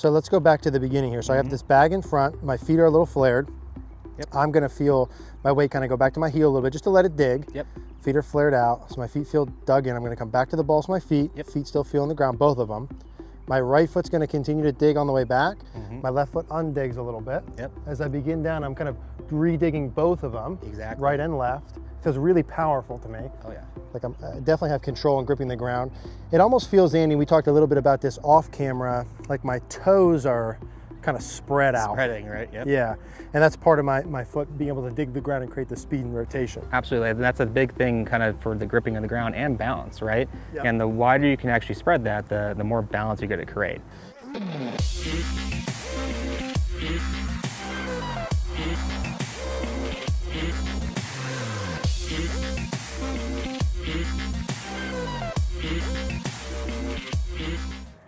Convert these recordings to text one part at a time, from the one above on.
So let's go back to the beginning here. So I have this bag in front, my feet are a little flared. Yep. I'm gonna feel my weight kind of go back to my heel a little bit just to let it dig. Yep. Feet are flared out, so my feet feel dug in. I'm gonna come back to the balls of my feet. Yep. Feet still feel on the ground, both of them. My right foot's gonna continue to dig on the way back. My left foot undigs a little bit. Yep. As I begin down, I'm kind of re-digging both of them. Exactly. Right and left. Feels really powerful to me. Oh yeah. Like I definitely have control in gripping the ground. It almost feels, Andy, we talked a little bit about this off camera, like my toes are kind of spread out. Spreading, right? Yep. Yeah, and that's part of my foot being able to dig the ground and create the speed and rotation. Absolutely, and that's a big thing kind of for the gripping of the ground and balance, right? Yep. And the wider you can actually spread that, the more balance you're going to create.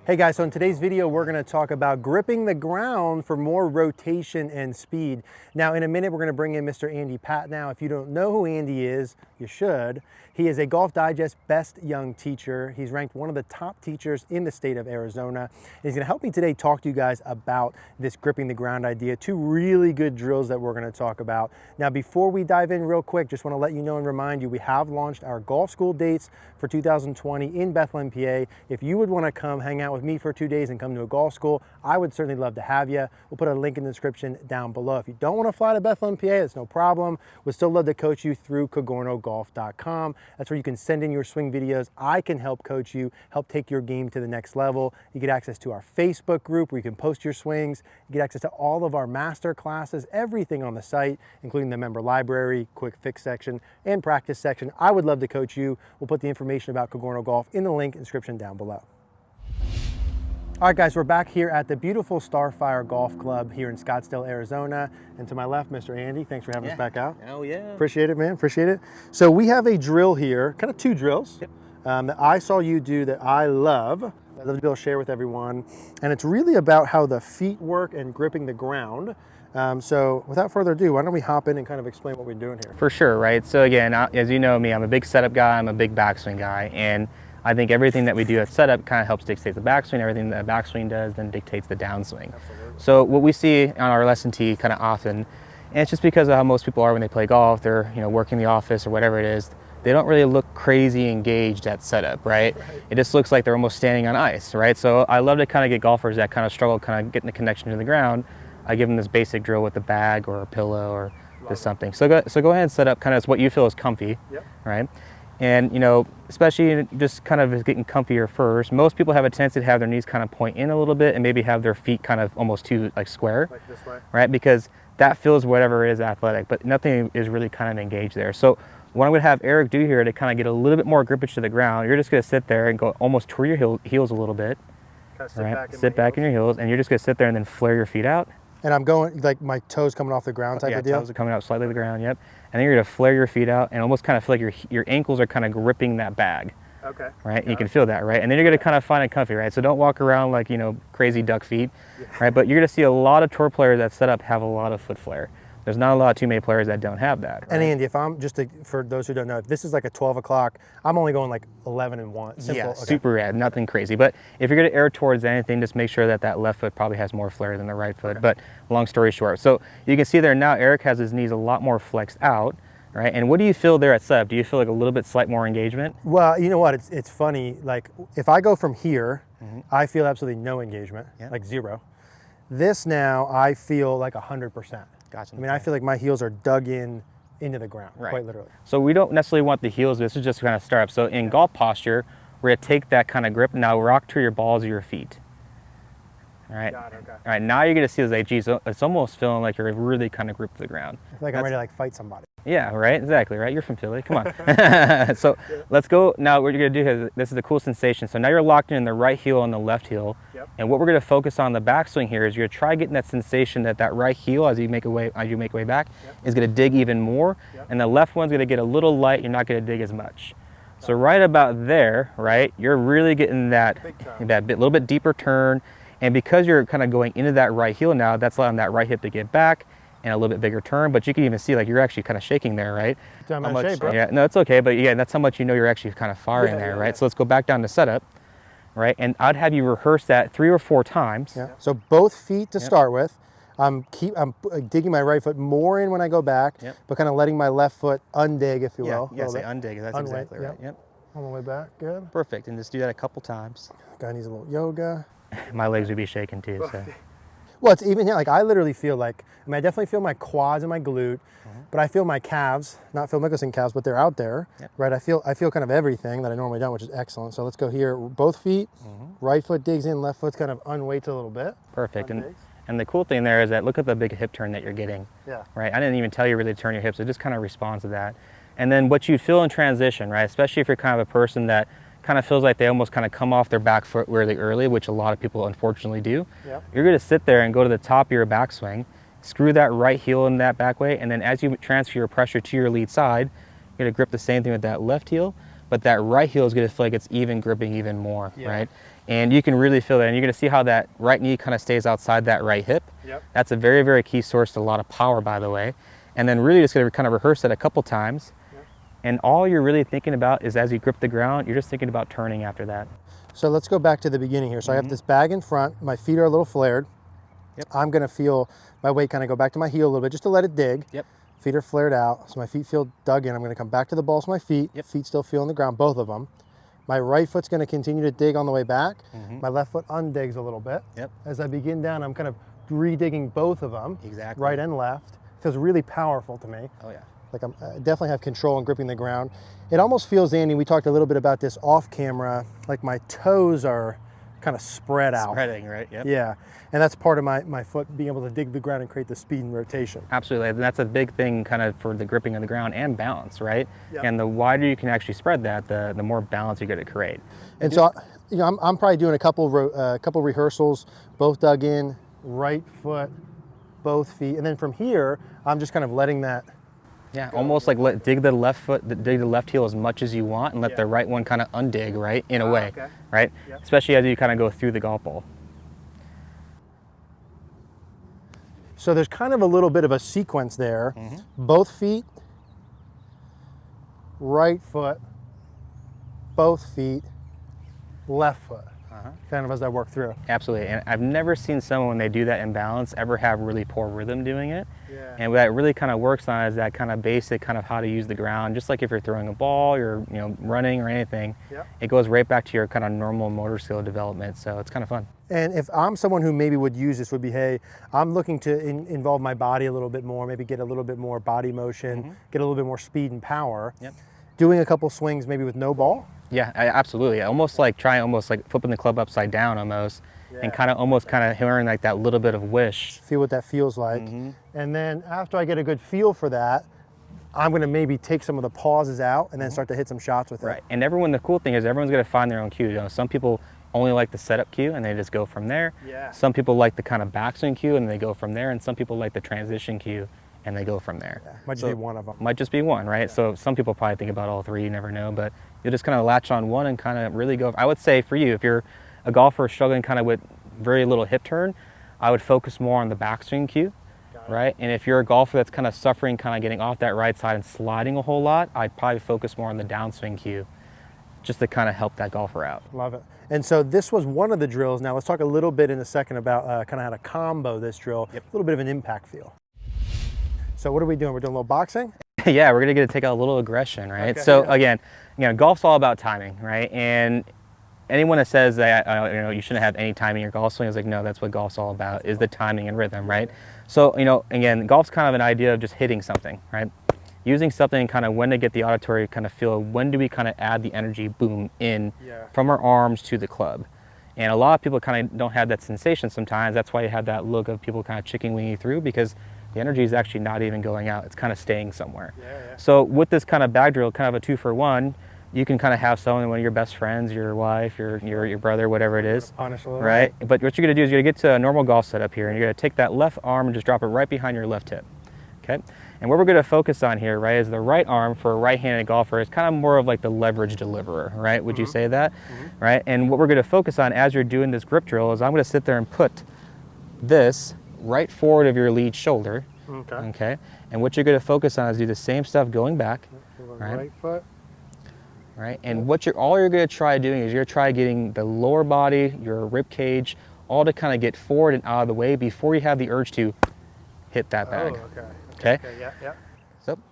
Hey guys, so in today's video, we're gonna talk about gripping the ground for more rotation and speed. Now, in a minute, we're gonna bring in Mr. Andy Patnow. If you don't know who Andy is, you should. He is a Golf Digest Best Young Teacher. He's ranked one of the top teachers in the state of Arizona. And he's gonna help me today talk to you guys about this gripping the ground idea, two really good drills that we're gonna talk about. Now, before we dive in real quick, just wanna let you know and remind you, we have launched our golf school dates for 2020 in Bethlehem, PA. If you would wanna come hang out with me for 2 days and come to a golf school, I would certainly love to have you. We'll put a link in the description down below. If you don't want to fly to Bethlehem, PA, that's no problem. We'd still love to coach you through CogornoGolf.com. That's where you can send in your swing videos. I can help coach you, help take your game to the next level. You get access to our Facebook group where you can post your swings. You get access to all of our master classes, everything on the site, including the member library, quick fix section, and practice section. I would love to coach you. We'll put the information about Cogorno Golf in the link in the description down below. All right, guys, we're back here at the beautiful Starfire Golf Club here in Scottsdale, Arizona. And to my left, Mr. Andy, thanks for having us back out. Oh yeah. Appreciate it, man, appreciate it. So we have a drill here, kind of two drills that I saw you do that I love. I'd love to be able to share with everyone. And it's really about how the feet work and gripping the ground. So without further ado, why don't we hop in and kind of explain what we're doing here? For sure, right? So again, as you know me, I'm a big setup guy, I'm a big backswing guy, and I think everything that we do at setup kind of helps dictate the backswing. Everything that backswing does then dictates the downswing. Absolutely. So what we see on our lesson tee kind of often, and it's just because of how most people are when they play golf, they're working the office or whatever it is, they don't really look crazy engaged at setup, right? It just looks like they're almost standing on ice, right? So I love to kind of get golfers that kind of struggle kind of getting the connection to the ground. I give them this basic drill with a bag or a pillow or just something. So go ahead and set up kind of what you feel is comfy, right? And especially just kind of getting comfier first. Most people have a tendency to have their knees kind of point in a little bit and maybe have their feet kind of almost too like square, Like this way? right? Because that feels whatever it is athletic, but nothing is really kind of engaged there. So what I'm gonna have Eric do here to kind of get a little bit more grippage to the ground, you're just gonna sit there and go almost toward your heels a little bit. Kind of sit Right? back in Sit back in your heels, and you're just gonna sit there and then flare your feet out. And I'm going, like my toes coming off the ground type of deal? Toes are coming out slightly to the ground, yep. And then you're gonna flare your feet out and almost kind of feel like your ankles are kind of gripping that bag. Okay. Right? You can feel that, right? And then you're gonna kind of find it comfy, right? So don't walk around like, crazy duck feet, right? But you're gonna see a lot of tour players that set up have a lot of foot flare. There's not a lot of too many players that don't have that. Right? And Andy, if I'm for those who don't know, if this is like a 12 o'clock, I'm only going like 11 and 1. Simple. Yeah, Okay. super rad, nothing crazy. But if you're gonna err towards anything, just make sure that that left foot probably has more flare than the right foot. But long story short, so you can see there now Eric has his knees a lot more flexed out, right? And what do you feel there at setup? Do you feel like a little bit slight more engagement? Well, you know what? It's funny. Like if I go from here, I feel absolutely no engagement, like zero. This now I feel like 100%. Gotcha. I mean, I feel like my heels are dug into the ground, quite literally. So we don't necessarily want the heels. This is just kind of start up. So in golf posture, we're gonna take that kind of grip. Now rock to your balls of your feet. All right. Got it, okay. All right. Now you're gonna see this like, geez, it's almost feeling like you're really kind of gripped to the ground. I feel like I'm ready to like fight somebody. Yeah, right, exactly, right? You're from Philly, come on. So let's go, now what you're gonna do is, this is a cool sensation. So now you're locked in the right heel and the left heel. And what we're gonna focus on the backswing here is you're gonna try getting that sensation that that right heel, as you make your way back, is gonna dig even more. And the left one's gonna get a little light, you're not gonna dig as much. So right about there, right, you're really getting that little bit deeper turn. And because you're kind of going into that right heel now, that's allowing that right hip to get back and a little bit bigger turn, but you can even see like you're actually kind of shaking there, right? I'm out of shape, bro. Yeah, no, it's okay, but yeah, that's how much you're actually kind of firing there, right? So let's go back down to setup. right? And I'd have you rehearse that 3 or 4 times. Yeah. So both feet to start with. I'm digging my right foot more in when I go back, but kind of letting my left foot undig, if you will. Yeah, say undig. That's exactly right. Yep. On the way back, good. Perfect, and just do that a couple times. Guy needs a little yoga. My legs would be shaking too, so. Well, it's even here, like I literally feel like, I mean, I definitely feel my quads and my glute, but I feel my calves, not Phil Mickelson calves, but they're out there, right? I feel kind of everything that I normally don't, which is excellent. So let's go here, both feet, right foot digs in, left foot's kind of unweights a little bit. Perfect, and the cool thing there is that look at the big hip turn that you're getting, right? I didn't even tell you really to turn your hips, it just kind of responds to that. And then what you'd feel in transition, right? Especially if you're kind of a person that kind of feels like they almost kind of come off their back foot really early, which a lot of people unfortunately do. You're going to sit there and go to the top of your backswing, screw that right heel in that back way, and then as you transfer your pressure to your lead side, you're going to grip the same thing with that left heel, but that right heel is going to feel like it's even gripping even more, right? And you can really feel that, and you're going to see how that right knee kind of stays outside that right hip. That's a very, very key source to a lot of power, by the way. And then really just going to kind of rehearse that a couple times. And all you're really thinking about is as you grip the ground, you're just thinking about turning after that. So let's go back to the beginning here. So I have this bag in front, my feet are a little flared. I'm gonna feel my weight kind of go back to my heel a little bit just to let it dig. Feet are flared out, so my feet feel dug in. I'm gonna come back to the balls of my feet. Feet still feel on the ground, both of them. My right foot's gonna continue to dig on the way back. My left foot undigs a little bit. As I begin down, I'm kind of re-digging both of them. Right and left. Feels really powerful to me. Like I definitely have control in gripping the ground. It almost feels, Andy, we talked a little bit about this off camera, like my toes are kind of spread out. Spreading, right? Yeah, and that's part of my foot being able to dig the ground and create the speed and rotation. Absolutely, and that's a big thing kind of for the gripping of the ground and balance, right? And the wider you can actually spread that, the more balance you're going to create. And so, you know, I'm probably doing a couple rehearsals, both dug in, right foot, both feet, and then from here, I'm just kind of letting that. Almost like dig the left foot, dig the left heel as much as you want and let the right one kind of undig, right, in a way, right? Especially as you kind of go through the golf ball. So there's kind of a little bit of a sequence there. Both feet, right foot, both feet, left foot. Kind of as I work through. Absolutely, and I've never seen someone when they do that in balance ever have really poor rhythm doing it. And what that really kind of works on is that kind of basic kind of how to use the ground. Just like if you're throwing a ball, you're running or anything, it goes right back to your kind of normal motor skill development. So it's kind of fun. And if I'm someone who maybe would use this, would be, hey, I'm looking to involve my body a little bit more, maybe get a little bit more body motion, get a little bit more speed and power. Doing a couple swings maybe with no ball. Yeah, absolutely. Almost like flipping the club upside down almost, and kind of hearing like that little bit of wish. Feel what that feels like. And then after I get a good feel for that, I'm gonna maybe take some of the pauses out and then start to hit some shots with it. And the cool thing is everyone's gonna find their own cue. You know, some people only like the setup cue and they just go from there. Some people like the kind of backswing cue and they go from there, and some people like the transition cue and they go from there. Might just be one of them. Might just be one, right? So some people probably think about all three, you never know, but you'll just kind of latch on one and kind of really go. I would say for you, if you're a golfer struggling kind of with very little hip turn, I would focus more on the backswing cue, right? And if you're a golfer that's kind of suffering, kind of getting off that right side and sliding a whole lot, I'd probably focus more on the downswing cue, just to kind of help that golfer out. Love it. And so this was one of the drills. Now let's talk a little bit in a second about kind of how to combo this drill, a little bit of an impact feel. So what are we doing? We're doing a little boxing? Yeah, we're gonna take out a little aggression, right? So again, golf's all about timing, right? And anyone that says that you shouldn't have any timing in your golf swing is like, no, that's what golf's all about, is the timing and rhythm, right? So again, golf's kind of an idea of just hitting something, right? Using something kind of when to get the auditory kind of feel, when do we kind of add the energy boom in from our arms to the club. And a lot of people kind of don't have that sensation sometimes. That's why you have that look of people kind of chicken winging through, because the energy is actually not even going out. It's kind of staying somewhere. So with this kind of bag drill, kind of a 2-for-1, you can kind of have someone, one of your best friends, your wife, your brother, whatever it is, right? But what you're gonna do is you're gonna get to a normal golf setup here, and you're gonna take that left arm and just drop it right behind your left hip, okay? And what we're gonna focus on here, right, is the right arm for a right-handed golfer is kind of more of like the leverage deliverer, right? Would you say that, right? And what we're gonna focus on as you're doing this grip drill is I'm gonna sit there and put this right forward of your lead shoulder, okay? And what you're going to focus on is do the same stuff going back, right foot, right? And all you're gonna try doing is you're gonna try getting the lower body, your rib cage, all to kind of get forward and out of the way before you have the urge to hit that bag. Oh, okay. Okay? Okay, yeah, yeah.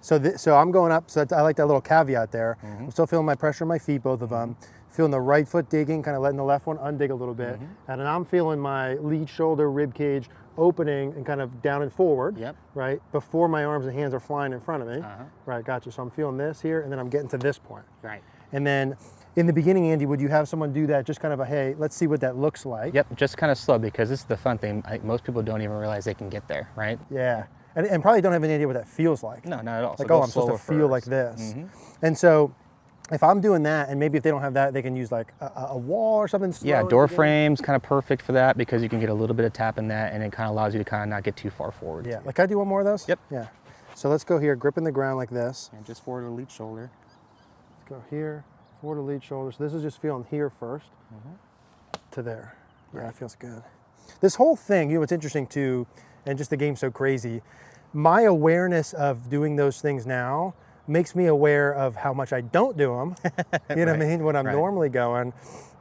So, So I'm going up, so I like that little caveat there. I'm still feeling my pressure in my feet, both of them. Feeling the right foot digging, kind of letting the left one undig a little bit. And then I'm feeling my lead shoulder, rib cage opening and kind of down and forward, right? Before my arms and hands are flying in front of me. Right, gotcha. So I'm feeling this here, and then I'm getting to this point. right. And then in the beginning, Andy, would you have someone do that, just kind of a, hey, let's see what that looks like? Yep, just kind of slow, because this is the fun thing. Most people don't even realize they can get there, right? Yeah. And probably don't have any idea what that feels like. No, not at all. Like, So oh, I'm supposed to feel like this. Mm-hmm. And so if I'm doing that, and maybe if they don't have that, they can use like a wall or something slow. Yeah, door frame's kind of perfect for that, because you can get a little bit of tap in that, and it kind of allows you to kind of not get too far forward. Yeah, like, can I do one more of those? Yep. Yeah. So let's go here, gripping the ground like this. And just forward to the lead shoulder. Let's go here, forward to lead shoulder. So this is just feeling here first to there. Yeah, it feels good. This whole thing, you know, what's interesting too, and just the game's so crazy, my awareness of doing those things now makes me aware of how much I don't do them, you know what I mean, when I'm normally going,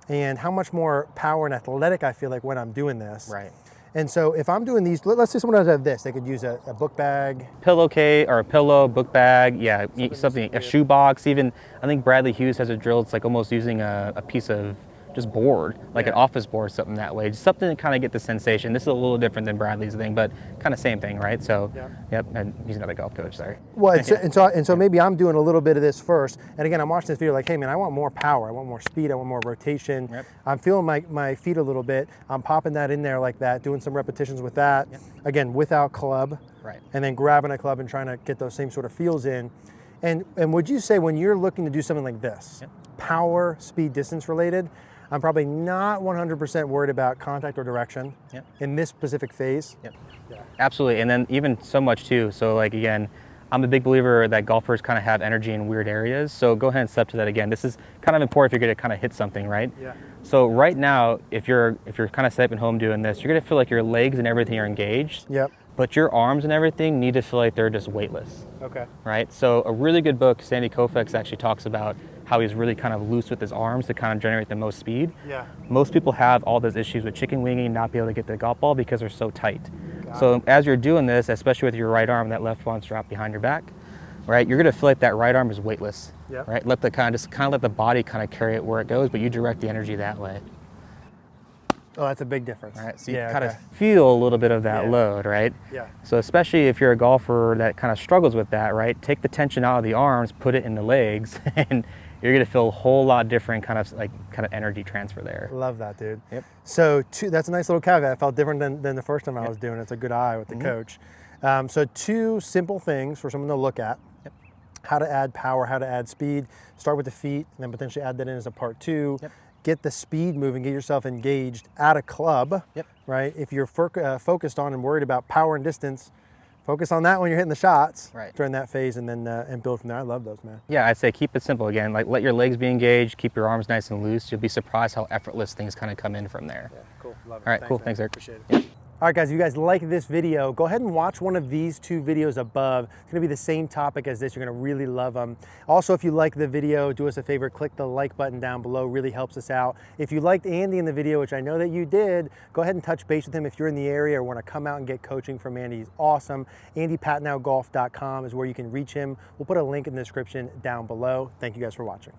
and how much more power and athletic I feel like when I'm doing this. Right. And so if I'm doing these, let's say someone does have this, they could use a book bag. Pillowcase or a pillow, book bag, yeah, something, a shoe box. Even I think Bradley Hughes has a drill. It's like almost using a piece of just board, like an office board, something that way. Just something to kind of get the sensation. This is a little different than Bradley's thing, but kind of same thing, right? So, yep, and he's another golf coach, sorry. Well, and so maybe I'm doing a little bit of this first. And again, I'm watching this video like, hey man, I want more power. I want more speed. I want more rotation. I'm feeling my feet a little bit. I'm popping that in there like that, doing some repetitions with that. Again, without club. Right. And then grabbing a club and trying to get those same sort of feels in. And would you say when you're looking to do something like this, power, speed, distance related, I'm probably not 100% worried about contact or direction in this specific phase. Absolutely, and then even so much too. So like, again, I'm a big believer that golfers kind of have energy in weird areas. So go ahead and step to that again. This is kind of important if you're gonna kind of hit something, right? So right now, if you're kind of stepping home doing this, you're gonna feel like your legs and everything are engaged. But your arms and everything need to feel like they're just weightless. Right? So a really good book, Sandy Koufax actually talks about how he's really kind of loose with his arms to kind of generate the most speed. Most people have all those issues with chicken winging, not be able to get the golf ball because they're so tight. So as you're doing this, especially with your right arm, that left one's dropped behind your back, right? You're gonna feel like that right arm is weightless, right? Let the kind of let the body kind of carry it where it goes, but you direct the energy that way. Oh, that's a big difference. Right, so you kind of feel a little bit of that load, right? So especially if you're a golfer that kind of struggles with that, right? Take the tension out of the arms, put it in the legs, and you're gonna feel a whole lot different kind of energy transfer there. Love that, dude. So that's a nice little caveat. It felt different than the first time I was doing it. It's a good eye with the coach. So two simple things for someone to look at. How to add power, how to add speed. Start with the feet, and then potentially add that in as a part two. Get the speed moving, get yourself engaged at a club, right? If you're focused on and worried about power and distance, focus on that when you're hitting the shots during that phase, and then and build from there. I love those, man. Yeah, I'd say keep it simple again. Like, let your legs be engaged, keep your arms nice and loose. You'll be surprised how effortless things kind of come in from there. Cool, love it. All right, cool, thanks Eric. Appreciate it. All right, guys, if you guys like this video, go ahead and watch one of these two videos above. It's gonna be the same topic as this. You're gonna really love them. Also, if you like the video, do us a favor, click the like button down below, really helps us out. If you liked Andy in the video, which I know that you did, go ahead and touch base with him if you're in the area or wanna come out and get coaching from Andy. He's awesome. AndyPatnowGolf.com is where you can reach him. We'll put a link in the description down below. Thank you guys for watching.